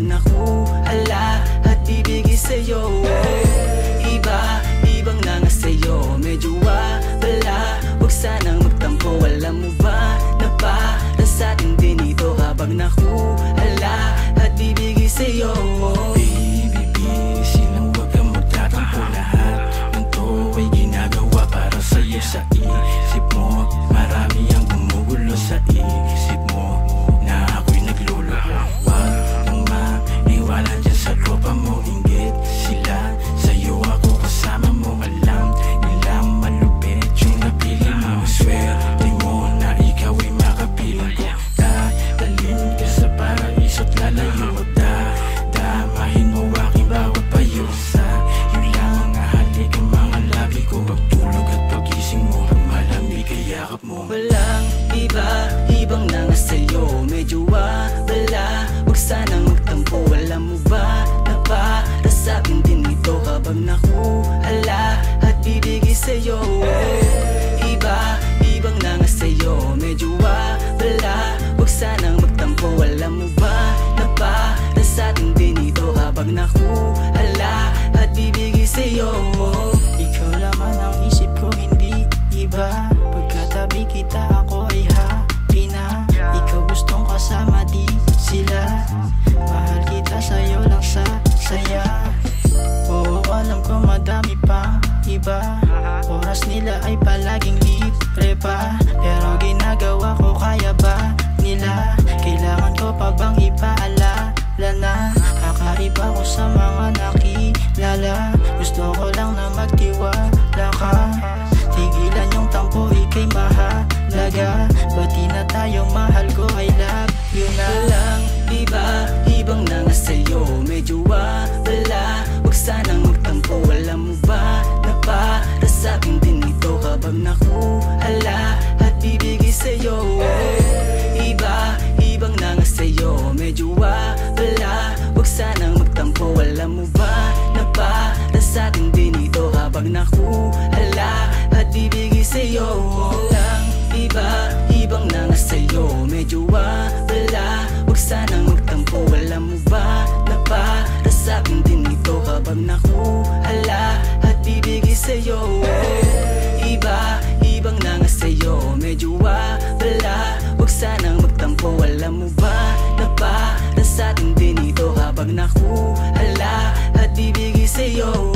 kapag nakuhala at bibigay sa'yo. Ibang na nga sa'yo, medyo wala. Huwag sanang magtampo, alam mo ba na para sa'tin din ito kapag nakuhala at bibigay sa'yo. Baby, silang huwag kang magtatampo, lahat ng to ay ginagawa para sa'yo. Sa isip mo, marami ang gumugulo sa isip mo na ako'y nagluloko. Huwag kang maniwala dyan sa tropa mo, inggit sila sa'yo, ako kasama mo. Alam nila malupit yung napili mo, swerte mo na ikaw ay makapiling ko. Dadalhin ka sa paraiso't lalayo, damahin mo aking bawat payo. Sa'yo lang ang halik ang mga labi ko, pagtulog at pagising mo, pag malamig ay yakap mo. Walang ibang na nga sa'yo, medyo wala. Huwag sanang magtampo, alam mo ba na para sa'kin din ito kapag nakuhala at bibigay sa'yo. Ibang na nga sa'yo, medyo wala. Huwag sanang magtampo, alam mo ba na para sa'tin din ito kapag nakuhala at bibigay sa'yo. Ikaw laman ang isip ko, hindi iba. Pagkatabi kita ako ay happy na. Ikaw gustong kasama, di sila. Mahal kita, sa'yo lang sa saya. Oo, alam ko madami pang iba. Oras nila ay palaging libre pa, pero ginagawa ko, kaya ba nila? Kailangan ko pa bang ipaalala na kakaiba ko sa mga nakilala? Gusto ko lang na magtiwala ka. Tigilan yung tampo, ika'y mahalaga. Bati na tayo, mahal ko, I love you na. Walang ibang na nga sa'yo, medyo wala. Huwag sanang magtampo, alam mo ba na para sa'kin din ito kapag nakuhala at bibigay sa'yo. Ibang na nga sa'yo, medyo wala. Huwag sanang magtampo, alam mo ba na para sa'tin din ito kapag nakuhala at bibigay sa'yo. Walang ibang na nga sa'yo, medyo wala. Huwag sanang magtampo, alam mo ba na para sa'kin din ito kapag nakuhala at bibigay sa'yo. Ibang na nga sa'yo, medyo wala. Huwag sanang magtampo, alam mo ba na para sa'tin din ito kapag nakuhala at bibigay sa'yo.